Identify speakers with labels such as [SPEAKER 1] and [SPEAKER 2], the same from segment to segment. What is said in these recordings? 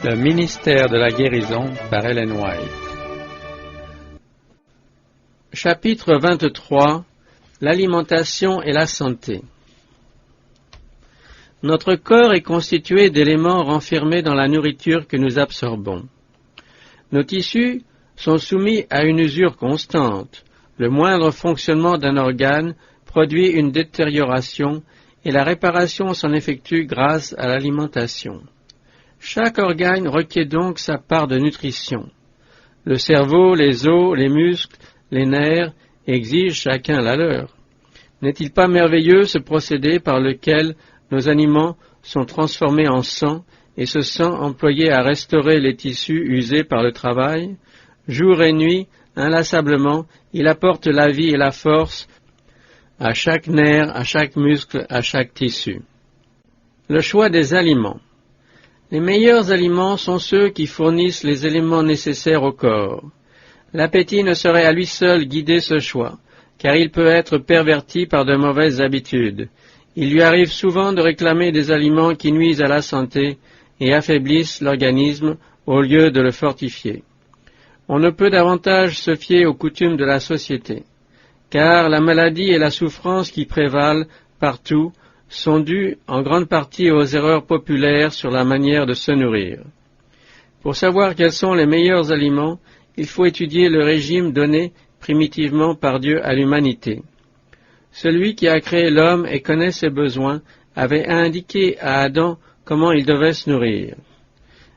[SPEAKER 1] Le ministère de la guérison par Ellen White. Chapitre 23. L'alimentation et la santé. Notre corps est constitué d'éléments renfermés dans la nourriture que nous absorbons. Nos tissus sont soumis à une usure constante. Le moindre fonctionnement d'un organe produit une détérioration et la réparation s'en effectue grâce à l'alimentation. Chaque organe requiert donc sa part de nutrition. Le cerveau, les os, les muscles, les nerfs exigent chacun la leur. N'est-il pas merveilleux ce procédé par lequel nos aliments sont transformés en sang et ce sang employé à restaurer les tissus usés par le travail? Jour et nuit, inlassablement, il apporte la vie et la force à chaque nerf, à chaque muscle, à chaque tissu. Le choix des aliments. Les meilleurs aliments sont ceux qui fournissent les éléments nécessaires au corps. L'appétit ne saurait à lui seul guider ce choix, car il peut être perverti par de mauvaises habitudes. Il lui arrive souvent de réclamer des aliments qui nuisent à la santé et affaiblissent l'organisme au lieu de le fortifier. On ne peut davantage se fier aux coutumes de la société, car la maladie et la souffrance qui prévalent partout sont dues en grande partie aux erreurs populaires sur la manière de se nourrir. Pour savoir quels sont les meilleurs aliments, il faut étudier le régime donné primitivement par Dieu à l'humanité. Celui qui a créé l'homme et connaît ses besoins avait indiqué à Adam comment il devait se nourrir.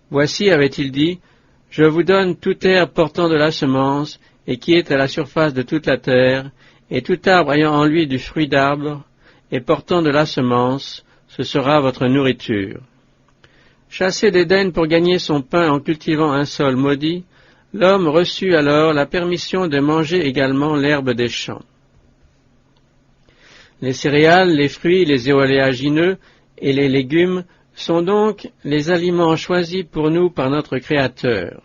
[SPEAKER 1] Voici, avait-il dit, « Je vous donne toute herbe portant de la semence et qui est à la surface de toute la terre, et tout arbre ayant en lui du fruit d'arbre, et portant de la semence, ce sera votre nourriture. » Chassé d'Éden pour gagner son pain en cultivant un sol maudit, l'homme reçut alors la permission de manger également l'herbe des champs. Les céréales, les fruits, les oléagineux et les légumes sont donc les aliments choisis pour nous par notre Créateur.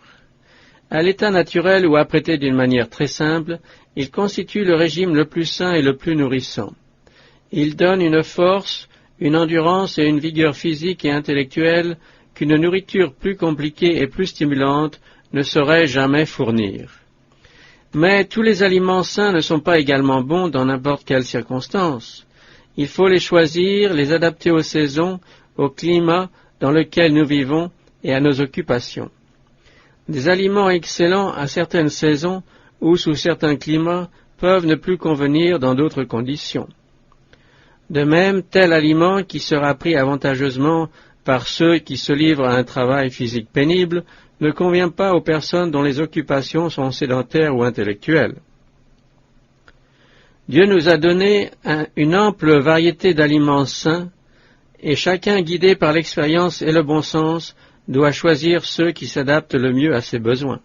[SPEAKER 1] À l'état naturel ou apprêté d'une manière très simple, ils constituent le régime le plus sain et le plus nourrissant. Ils donnent une force, une endurance et une vigueur physique et intellectuelle qu'une nourriture plus compliquée et plus stimulante ne saurait jamais fournir. Mais tous les aliments sains ne sont pas également bons dans n'importe quelle circonstance. Il faut les choisir, les adapter aux saisons, au climat dans lequel nous vivons et à nos occupations. Des aliments excellents à certaines saisons ou sous certains climats peuvent ne plus convenir dans d'autres conditions. De même, tel aliment qui sera pris avantageusement par ceux qui se livrent à un travail physique pénible ne convient pas aux personnes dont les occupations sont sédentaires ou intellectuelles. Dieu nous a donné une ample variété d'aliments sains, et chacun guidé par l'expérience et le bon sens doit choisir ceux qui s'adaptent le mieux à ses besoins.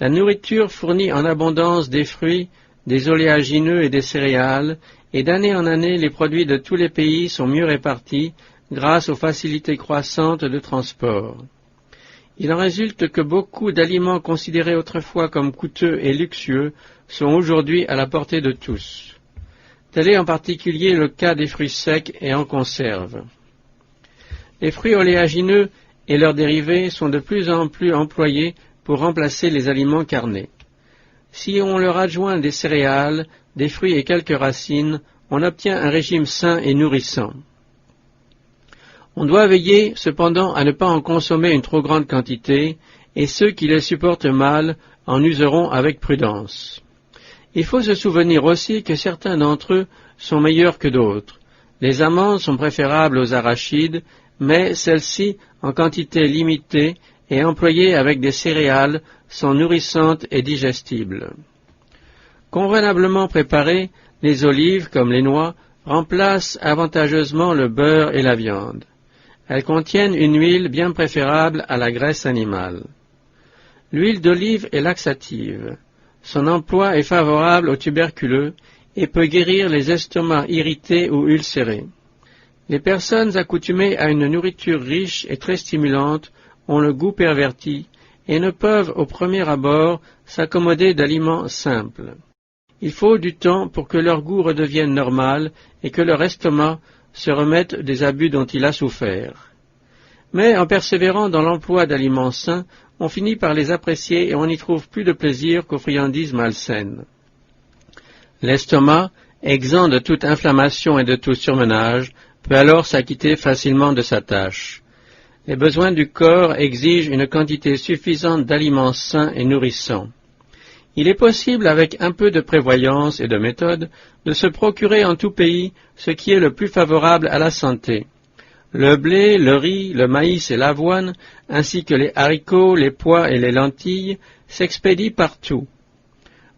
[SPEAKER 1] La nourriture fournit en abondance des fruits, des oléagineux et des céréales, et d'année en année les produits de tous les pays sont mieux répartis grâce aux facilités croissantes de transport. Il en résulte que beaucoup d'aliments considérés autrefois comme coûteux et luxueux sont aujourd'hui à la portée de tous. Tel est en particulier le cas des fruits secs et en conserve. Les fruits oléagineux et leurs dérivés sont de plus en plus employés pour remplacer les aliments carnés. Si on leur adjoint des céréales, des fruits et quelques racines, on obtient un régime sain et nourrissant. On doit veiller cependant à ne pas en consommer une trop grande quantité, et ceux qui les supportent mal en useront avec prudence. Il faut se souvenir aussi que certains d'entre eux sont meilleurs que d'autres. Les amandes sont préférables aux arachides, mais celles-ci, en quantité limitée et employées avec des céréales, sont nourrissantes et digestibles. Convenablement préparées, les olives, comme les noix, remplacent avantageusement le beurre et la viande. Elles contiennent une huile bien préférable à la graisse animale. L'huile d'olive est laxative. Son emploi est favorable aux tuberculeux et peut guérir les estomacs irrités ou ulcérés. Les personnes accoutumées à une nourriture riche et très stimulante ont le goût perverti et ne peuvent au premier abord s'accommoder d'aliments simples. Il faut du temps pour que leur goût redevienne normal et que leur estomac se remette des abus dont il a souffert. Mais en persévérant dans l'emploi d'aliments sains, on finit par les apprécier et on n'y trouve plus de plaisir qu'aux friandises malsaines. L'estomac, exempt de toute inflammation et de tout surmenage, peut alors s'acquitter facilement de sa tâche. Les besoins du corps exigent une quantité suffisante d'aliments sains et nourrissants. Il est possible, avec un peu de prévoyance et de méthode, de se procurer en tout pays ce qui est le plus favorable à la santé. Le blé, le riz, le maïs et l'avoine, ainsi que les haricots, les pois et les lentilles, s'expédient partout.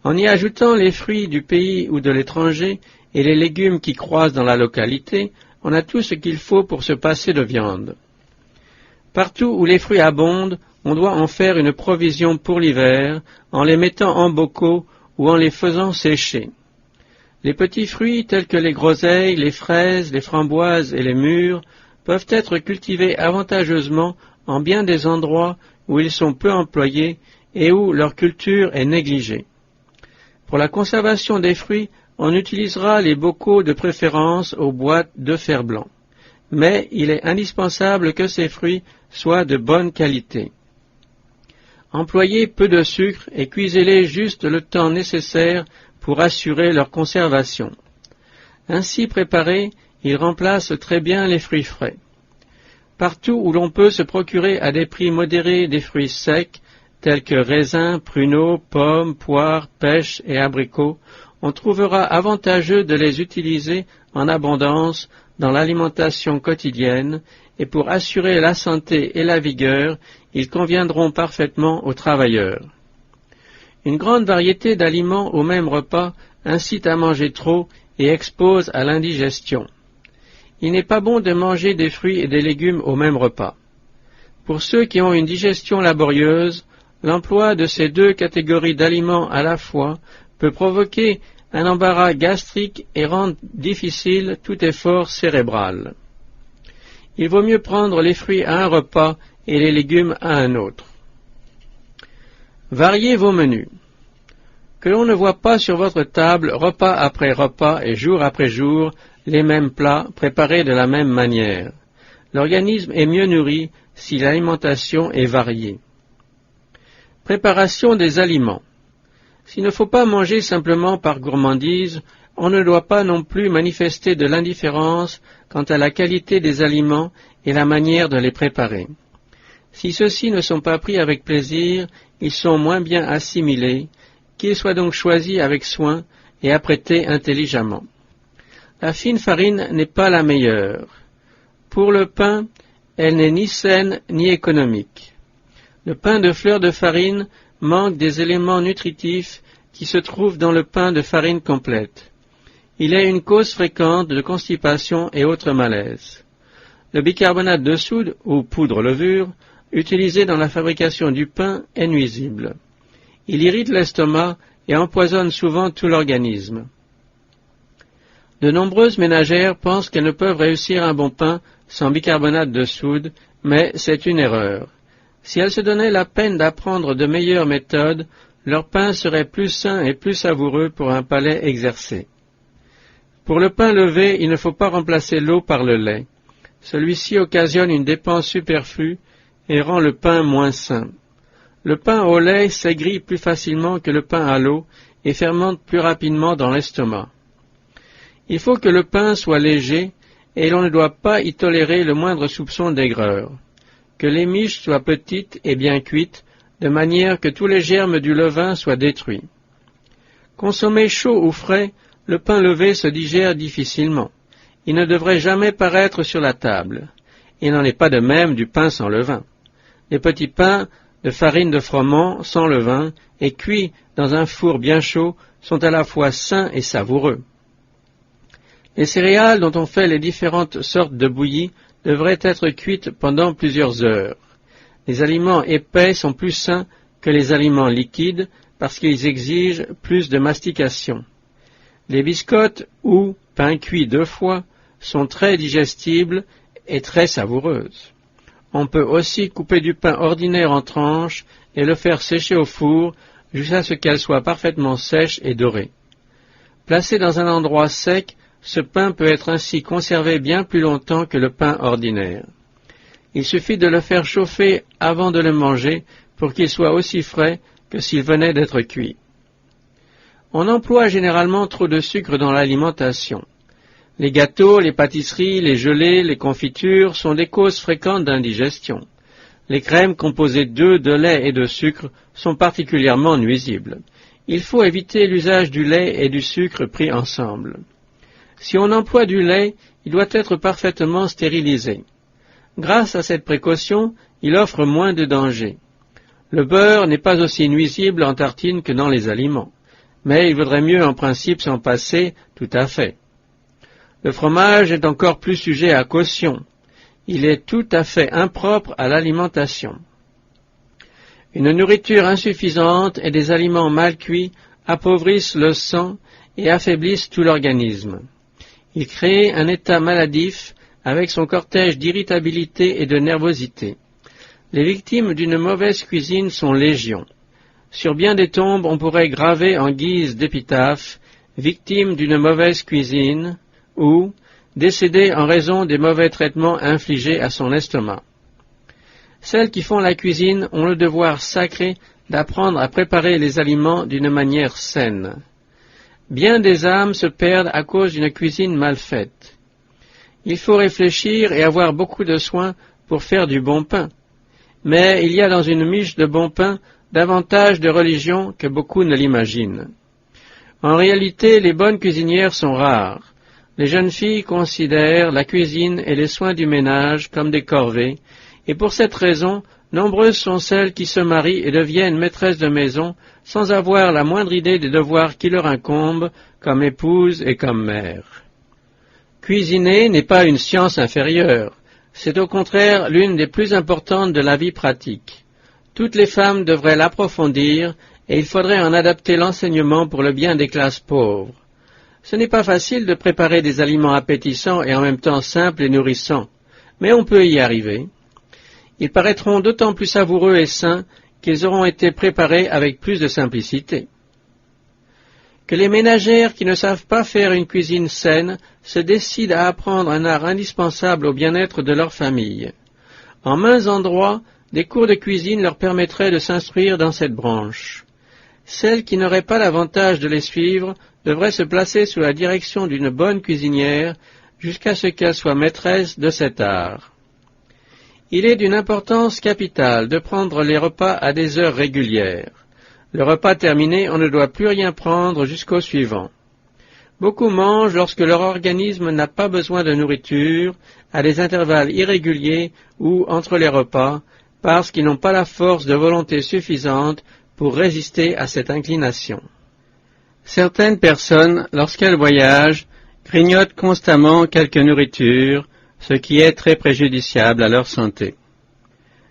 [SPEAKER 1] En y ajoutant les fruits du pays ou de l'étranger et les légumes qui croissent dans la localité, on a tout ce qu'il faut pour se passer de viande. Partout où les fruits abondent, on doit en faire une provision pour l'hiver, en les mettant en bocaux ou en les faisant sécher. Les petits fruits tels que les groseilles, les fraises, les framboises et les mûres peuvent être cultivés avantageusement en bien des endroits où ils sont peu employés et où leur culture est négligée. Pour la conservation des fruits, on utilisera les bocaux de préférence aux boîtes de fer blanc. Mais il est indispensable que ces fruits soient de bonne qualité. Employez peu de sucre et cuisez-les juste le temps nécessaire pour assurer leur conservation. Ainsi préparés, ils remplacent très bien les fruits frais. Partout où l'on peut se procurer à des prix modérés des fruits secs, tels que raisins, pruneaux, pommes, poires, pêches et abricots, on trouvera avantageux de les utiliser en abondance dans l'alimentation quotidienne, et pour assurer la santé et la vigueur, ils conviendront parfaitement aux travailleurs. Une grande variété d'aliments au même repas incite à manger trop et expose à l'indigestion. Il n'est pas bon de manger des fruits et des légumes au même repas. Pour ceux qui ont une digestion laborieuse, l'emploi de ces deux catégories d'aliments à la fois peut provoquer un embarras gastrique et rendre difficile tout effort cérébral. Il vaut mieux prendre les fruits à un repas et les légumes à un autre. Variez vos menus. Que l'on ne voit pas sur votre table, repas après repas et jour après jour, les mêmes plats préparés de la même manière. L'organisme est mieux nourri si l'alimentation est variée. Préparation des aliments. S'il ne faut pas manger simplement par gourmandise, on ne doit pas non plus manifester de l'indifférence quant à la qualité des aliments et la manière de les préparer. Si ceux-ci ne sont pas pris avec plaisir, ils sont moins bien assimilés, qu'ils soient donc choisis avec soin et apprêtés intelligemment. La fine farine n'est pas la meilleure. Pour le pain, elle n'est ni saine ni économique. Le pain de fleur de farine manque des éléments nutritifs qui se trouvent dans le pain de farine complète. Il est une cause fréquente de constipation et autres malaises. Le bicarbonate de soude, ou poudre levure, utilisé dans la fabrication du pain, est nuisible. Il irrite l'estomac et empoisonne souvent tout l'organisme. De nombreuses ménagères pensent qu'elles ne peuvent réussir un bon pain sans bicarbonate de soude, mais c'est une erreur. Si elles se donnaient la peine d'apprendre de meilleures méthodes, leur pain serait plus sain et plus savoureux pour un palais exercé. Pour le pain levé, il ne faut pas remplacer l'eau par le lait. Celui-ci occasionne une dépense superflue et rend le pain moins sain. Le pain au lait s'aigrit plus facilement que le pain à l'eau et fermente plus rapidement dans l'estomac. Il faut que le pain soit léger et l'on ne doit pas y tolérer le moindre soupçon d'aigreur. Que les miches soient petites et bien cuites, de manière que tous les germes du levain soient détruits. Consommé chaud ou frais, le pain levé se digère difficilement. Il ne devrait jamais paraître sur la table. Il n'en est pas de même du pain sans levain. Les petits pains de farine de froment sans levain et cuits dans un four bien chaud sont à la fois sains et savoureux. Les céréales dont on fait les différentes sortes de bouillies devraient être cuites pendant plusieurs heures. Les aliments épais sont plus sains que les aliments liquides parce qu'ils exigent plus de mastication. Les biscottes ou pains cuits 2 fois sont très digestibles et très savoureuses. On peut aussi couper du pain ordinaire en tranches et le faire sécher au four jusqu'à ce qu'elle soit parfaitement sèche et dorée. Placé dans un endroit sec, ce pain peut être ainsi conservé bien plus longtemps que le pain ordinaire. Il suffit de le faire chauffer avant de le manger pour qu'il soit aussi frais que s'il venait d'être cuit. On emploie généralement trop de sucre dans l'alimentation. Les gâteaux, les pâtisseries, les gelées, les confitures sont des causes fréquentes d'indigestion. Les crèmes composées d'œufs, de lait et de sucre sont particulièrement nuisibles. Il faut éviter l'usage du lait et du sucre pris ensemble. Si on emploie du lait, il doit être parfaitement stérilisé. Grâce à cette précaution, il offre moins de dangers. Le beurre n'est pas aussi nuisible en tartine que dans les aliments, mais il vaudrait mieux en principe s'en passer tout à fait. Le fromage est encore plus sujet à caution. Il est tout à fait impropre à l'alimentation. Une nourriture insuffisante et des aliments mal cuits appauvrissent le sang et affaiblissent tout l'organisme. Ils créent un état maladif avec son cortège d'irritabilité et de nervosité. Les victimes d'une mauvaise cuisine sont légion. Sur bien des tombes, on pourrait graver en guise d'épitaphe « Victime d'une mauvaise cuisine » ou « Décédé en raison des mauvais traitements infligés à son estomac ». Celles qui font la cuisine ont le devoir sacré d'apprendre à préparer les aliments d'une manière saine. Bien des âmes se perdent à cause d'une cuisine mal faite. Il faut réfléchir et avoir beaucoup de soin pour faire du bon pain. Mais il y a dans une miche de bon pain davantage de religion que beaucoup ne l'imaginent. En réalité, les bonnes cuisinières sont rares. Les jeunes filles considèrent la cuisine et les soins du ménage comme des corvées, et pour cette raison, nombreuses sont celles qui se marient et deviennent maîtresses de maison sans avoir la moindre idée des devoirs qui leur incombent comme épouse et comme mère. Cuisiner n'est pas une science inférieure, c'est au contraire l'une des plus importantes de la vie pratique. Toutes les femmes devraient l'approfondir et il faudrait en adapter l'enseignement pour le bien des classes pauvres. Ce n'est pas facile de préparer des aliments appétissants et en même temps simples et nourrissants, mais on peut y arriver. Ils paraîtront d'autant plus savoureux et sains qu'ils auront été préparés avec plus de simplicité. Que les ménagères qui ne savent pas faire une cuisine saine se décident à apprendre un art indispensable au bien-être de leur famille. En maints endroits, des cours de cuisine leur permettraient de s'instruire dans cette branche. Celles qui n'auraient pas l'avantage de les suivre devraient se placer sous la direction d'une bonne cuisinière jusqu'à ce qu'elle soit maîtresse de cet art. Il est d'une importance capitale de prendre les repas à des heures régulières. Le repas terminé, on ne doit plus rien prendre jusqu'au suivant. Beaucoup mangent lorsque leur organisme n'a pas besoin de nourriture, à des intervalles irréguliers ou entre les repas, parce qu'ils n'ont pas la force de volonté suffisante pour résister à cette inclination. Certaines personnes, lorsqu'elles voyagent, grignotent constamment quelque nourriture, ce qui est très préjudiciable à leur santé.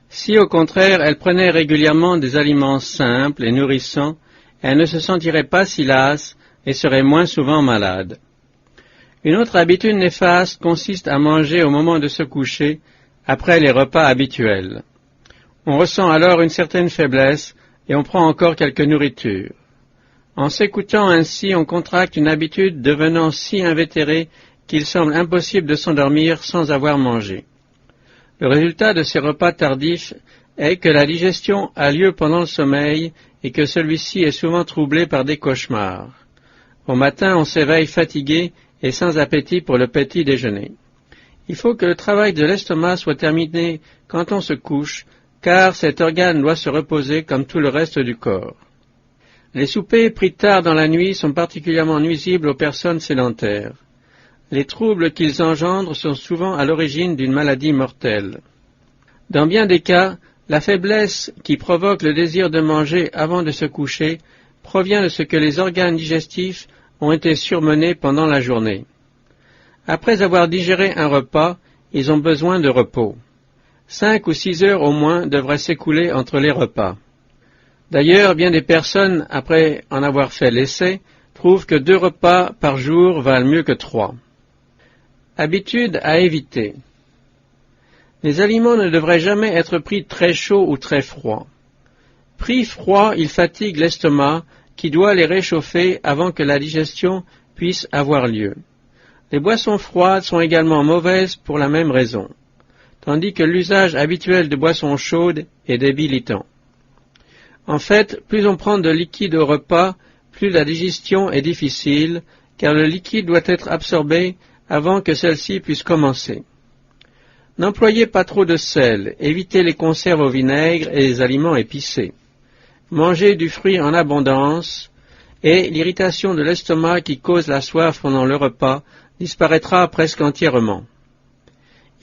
[SPEAKER 1] Si au contraire elles prenaient régulièrement des aliments simples et nourrissants, elles ne se sentiraient pas si lasses et seraient moins souvent malades. Une autre habitude néfaste consiste à manger au moment de se coucher, après les repas habituels. On ressent alors une certaine faiblesse et on prend encore quelque nourriture. En s'écoutant ainsi, on contracte une habitude devenant si invétérée qu'il semble impossible de s'endormir sans avoir mangé. Le résultat de ces repas tardifs est que la digestion a lieu pendant le sommeil et que celui-ci est souvent troublé par des cauchemars. Au matin, on s'éveille fatigué et sans appétit pour le petit déjeuner. Il faut que le travail de l'estomac soit terminé quand on se couche, car cet organe doit se reposer comme tout le reste du corps. Les soupers pris tard dans la nuit sont particulièrement nuisibles aux personnes sédentaires. Les troubles qu'ils engendrent sont souvent à l'origine d'une maladie mortelle. Dans bien des cas, la faiblesse qui provoque le désir de manger avant de se coucher provient de ce que les organes digestifs ont été surmenés pendant la journée. Après avoir digéré un repas, ils ont besoin de repos. 5 ou 6 heures au moins devraient s'écouler entre les repas. D'ailleurs, bien des personnes, après en avoir fait l'essai, trouvent que 2 repas par jour valent mieux que 3. Habitude à éviter. Les aliments ne devraient jamais être pris très chauds ou très froids. Pris froids, ils fatiguent l'estomac, qui doit les réchauffer avant que la digestion puisse avoir lieu. Les boissons froides sont également mauvaises pour la même raison. tandis que l'usage habituel de boissons chaudes est débilitant. En fait, plus on prend de liquide au repas, plus la digestion est difficile, car le liquide doit être absorbé avant que celle-ci puisse commencer. N'employez pas trop de sel, évitez les conserves au vinaigre et les aliments épicés. Mangez du fruit en abondance, et l'irritation de l'estomac qui cause la soif pendant le repas disparaîtra presque entièrement.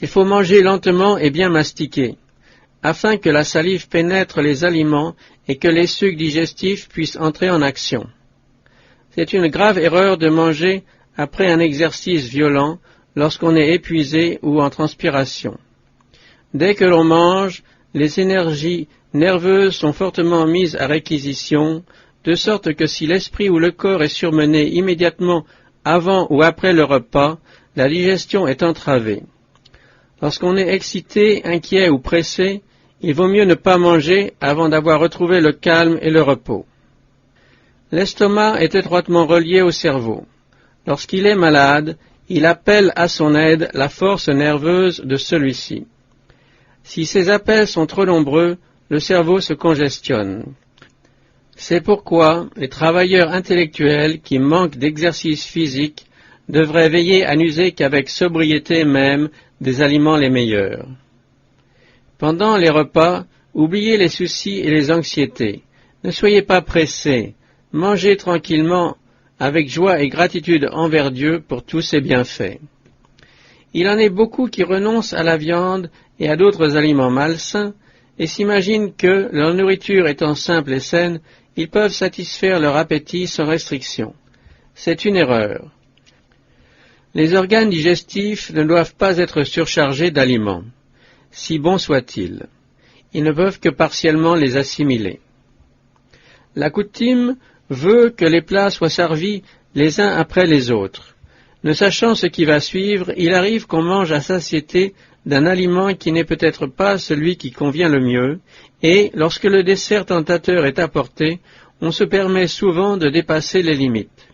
[SPEAKER 1] Il faut manger lentement et bien mastiquer, afin que la salive pénètre les aliments et que les sucs digestifs puissent entrer en action. C'est une grave erreur de manger après un exercice violent lorsqu'on est épuisé ou en transpiration. Dès que l'on mange, les énergies nerveuses sont fortement mises à réquisition, de sorte que si l'esprit ou le corps est surmené immédiatement avant ou après le repas, la digestion est entravée. Lorsqu'on est excité, inquiet ou pressé, il vaut mieux ne pas manger avant d'avoir retrouvé le calme et le repos. L'estomac est étroitement relié au cerveau. Lorsqu'il est malade, il appelle à son aide la force nerveuse de celui-ci. Si ces appels sont trop nombreux, le cerveau se congestionne. C'est pourquoi les travailleurs intellectuels qui manquent d'exercice physique devraient veiller à n'user qu'avec sobriété même des aliments les meilleurs. Pendant les repas, oubliez les soucis et les anxiétés. Ne soyez pas pressés. Mangez tranquillement, avec joie et gratitude envers Dieu pour tous ses bienfaits. Il en est beaucoup qui renoncent à la viande et à d'autres aliments malsains et s'imaginent que, leur nourriture étant simple et saine, ils peuvent satisfaire leur appétit sans restriction. C'est une erreur. Les organes digestifs ne doivent pas être surchargés d'aliments, si bons soient-ils. Ils ne peuvent que partiellement les assimiler. La coutume veut que les plats soient servis les uns après les autres. Ne sachant ce qui va suivre, il arrive qu'on mange à satiété d'un aliment qui n'est peut-être pas celui qui convient le mieux, et, lorsque le dessert tentateur est apporté, on se permet souvent de dépasser les limites.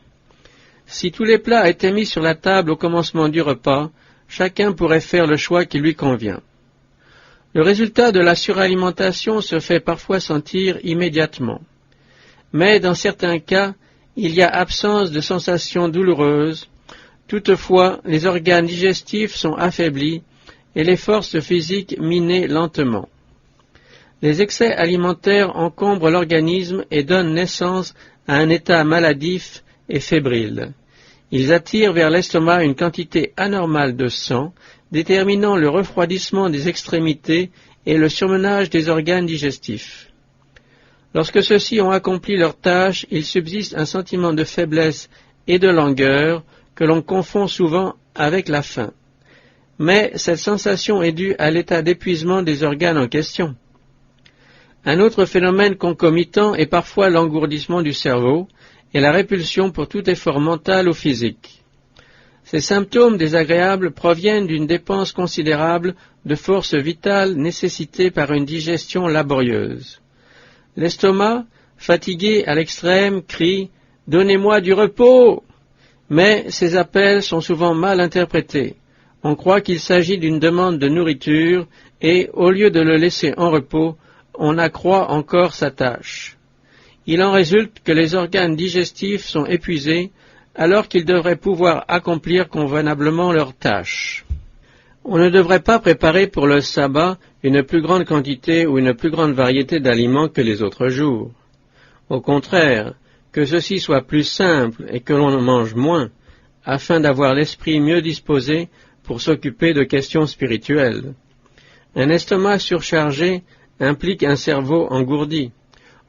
[SPEAKER 1] Si tous les plats étaient mis sur la table au commencement du repas, chacun pourrait faire le choix qui lui convient. Le résultat de la suralimentation se fait parfois sentir immédiatement. Mais dans certains cas, il y a absence de sensations douloureuses. Toutefois, les organes digestifs sont affaiblis et les forces physiques minées lentement. Les excès alimentaires encombrent l'organisme et donnent naissance à un état maladif et fébrile. Ils attirent vers l'estomac une quantité anormale de sang, déterminant le refroidissement des extrémités et le surmenage des organes digestifs. Lorsque ceux-ci ont accompli leur tâche, il subsiste un sentiment de faiblesse et de langueur que l'on confond souvent avec la faim. Mais cette sensation est due à l'état d'épuisement des organes en question. Un autre phénomène concomitant est parfois l'engourdissement du cerveau et la répulsion pour tout effort mental ou physique. Ces symptômes désagréables proviennent d'une dépense considérable de force vitale nécessitée par une digestion laborieuse. L'estomac, fatigué à l'extrême, crie « Donnez-moi du repos !» Mais ces appels sont souvent mal interprétés. On croit qu'il s'agit d'une demande de nourriture et, au lieu de le laisser en repos, on accroît encore sa tâche. Il en résulte que les organes digestifs sont épuisés alors qu'ils devraient pouvoir accomplir convenablement leur tâche. On ne devrait pas préparer pour le sabbat une plus grande quantité ou une plus grande variété d'aliments que les autres jours. Au contraire, que ceci soit plus simple et que l'on en mange moins, afin d'avoir l'esprit mieux disposé pour s'occuper de questions spirituelles. Un estomac surchargé implique un cerveau engourdi.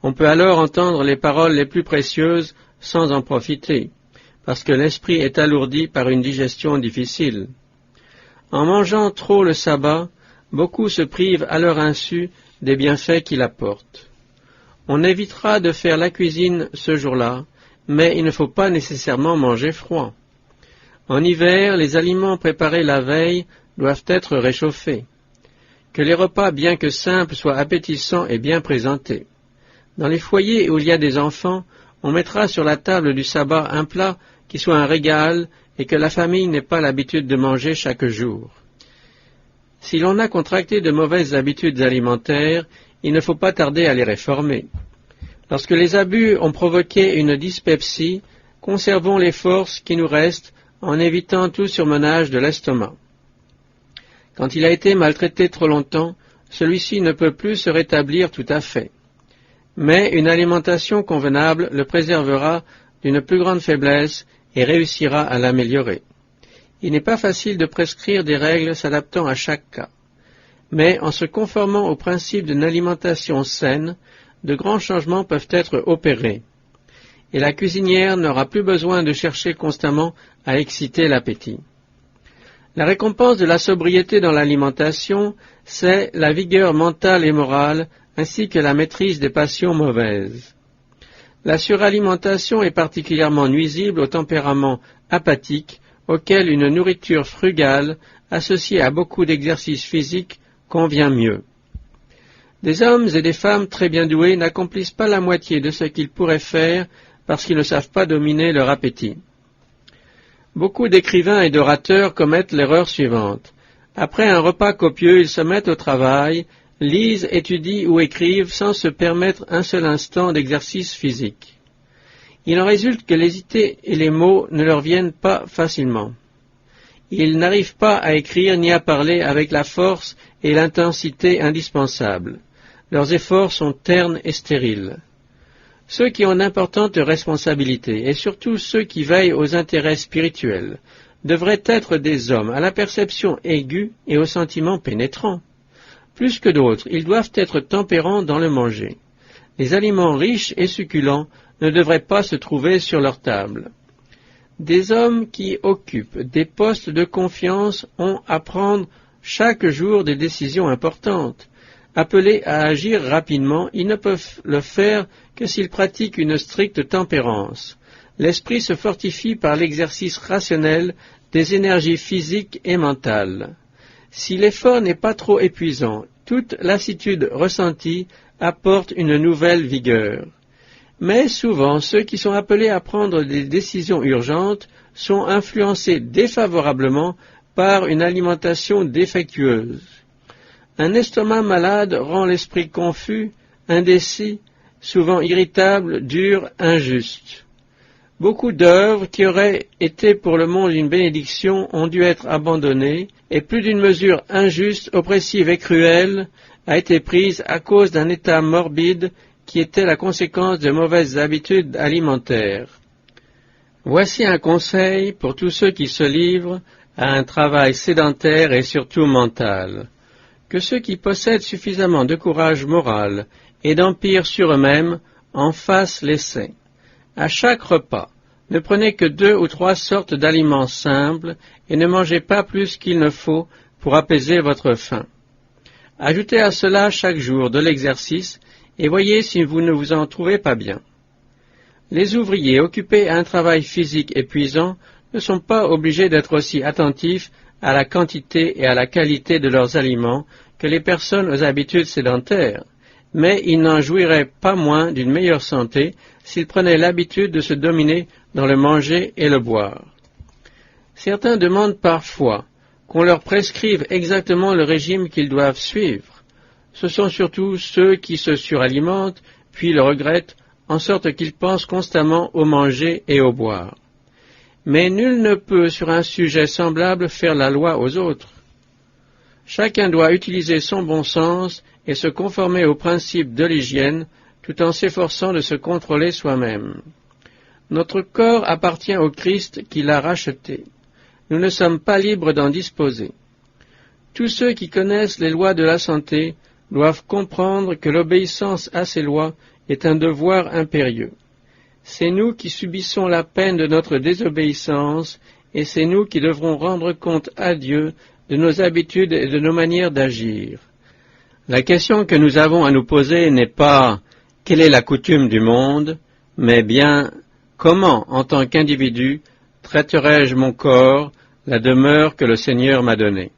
[SPEAKER 1] On peut alors entendre les paroles les plus précieuses sans en profiter, parce que l'esprit est alourdi par une digestion difficile. En mangeant trop le sabbat, beaucoup se privent à leur insu des bienfaits qu'il apporte. On évitera de faire la cuisine ce jour-là, mais il ne faut pas nécessairement manger froid. En hiver, les aliments préparés la veille doivent être réchauffés. Que les repas, bien que simples, soient appétissants et bien présentés. Dans les foyers où il y a des enfants, on mettra sur la table du sabbat un plat qui soit un régal et que la famille n'ait pas l'habitude de manger chaque jour. Si l'on a contracté de mauvaises habitudes alimentaires, il ne faut pas tarder à les réformer. Lorsque les abus ont provoqué une dyspepsie, conservons les forces qui nous restent en évitant tout surmenage de l'estomac. Quand il a été maltraité trop longtemps, celui-ci ne peut plus se rétablir tout à fait. Mais une alimentation convenable le préservera d'une plus grande faiblesse et réussira à l'améliorer. Il n'est pas facile de prescrire des règles s'adaptant à chaque cas. Mais en se conformant au principe d'une alimentation saine, de grands changements peuvent être opérés. Et la cuisinière n'aura plus besoin de chercher constamment à exciter l'appétit. La récompense de la sobriété dans l'alimentation, c'est la vigueur mentale et morale, ainsi que la maîtrise des passions mauvaises. La suralimentation est particulièrement nuisible au tempérament apathique, auquel une nourriture frugale, associée à beaucoup d'exercices physiques, convient mieux. Des hommes et des femmes très bien doués n'accomplissent pas la moitié de ce qu'ils pourraient faire parce qu'ils ne savent pas dominer leur appétit. Beaucoup d'écrivains et d'orateurs commettent l'erreur suivante. Après un repas copieux, ils se mettent au travail, lisent, étudient ou écrivent sans se permettre un seul instant d'exercice physique. Il en résulte que les idées et les mots ne leur viennent pas facilement. Ils n'arrivent pas à écrire ni à parler avec la force et l'intensité indispensables. Leurs efforts sont ternes et stériles. Ceux qui ont d'importantes responsabilités, et surtout ceux qui veillent aux intérêts spirituels, devraient être des hommes à la perception aiguë et aux sentiments pénétrants. Plus que d'autres, ils doivent être tempérants dans le manger. Les aliments riches et succulents ne devraient pas se trouver sur leur table. Des hommes qui occupent des postes de confiance ont à prendre chaque jour des décisions importantes. Appelés à agir rapidement, ils ne peuvent le faire que s'ils pratiquent une stricte tempérance. L'esprit se fortifie par l'exercice rationnel des énergies physiques et mentales. Si l'effort n'est pas trop épuisant, toute lassitude ressentie apporte une nouvelle vigueur. Mais souvent, ceux qui sont appelés à prendre des décisions urgentes sont influencés défavorablement par une alimentation défectueuse. Un estomac malade rend l'esprit confus, indécis, souvent irritable, dur, injuste. Beaucoup d'œuvres qui auraient été pour le monde une bénédiction ont dû être abandonnées, et plus d'une mesure injuste, oppressive et cruelle a été prise à cause d'un état morbide qui était la conséquence de mauvaises habitudes alimentaires. Voici un conseil pour tous ceux qui se livrent à un travail sédentaire et surtout mental. Que ceux qui possèdent suffisamment de courage moral et d'empire sur eux-mêmes en fassent l'essai. À chaque repas, ne prenez que 2 ou 3 sortes d'aliments simples et ne mangez pas plus qu'il ne faut pour apaiser votre faim. Ajoutez à cela chaque jour de l'exercice et voyez si vous ne vous en trouvez pas bien. Les ouvriers occupés à un travail physique épuisant ne sont pas obligés d'être aussi attentifs à la quantité et à la qualité de leurs aliments que les personnes aux habitudes sédentaires, mais ils n'en jouiraient pas moins d'une meilleure santé s'ils prenaient l'habitude de se dominer dans le manger et le boire. Certains demandent parfois qu'on leur prescrive exactement le régime qu'ils doivent suivre. Ce sont surtout ceux qui se suralimentent, puis le regrettent, en sorte qu'ils pensent constamment au manger et au boire. Mais nul ne peut, sur un sujet semblable, faire la loi aux autres. Chacun doit utiliser son bon sens et se conformer aux principes de l'hygiène, tout en s'efforçant de se contrôler soi-même. Notre corps appartient au Christ qui l'a racheté. Nous ne sommes pas libres d'en disposer. Tous ceux qui connaissent les lois de la santé doivent comprendre que l'obéissance à ces lois est un devoir impérieux. C'est nous qui subissons la peine de notre désobéissance et c'est nous qui devrons rendre compte à Dieu de nos habitudes et de nos manières d'agir. La question que nous avons à nous poser n'est pas « quelle est la coutume du monde ?», mais bien « comment, en tant qu'individu, traiterai-je mon corps, la demeure que le Seigneur m'a donnée ?»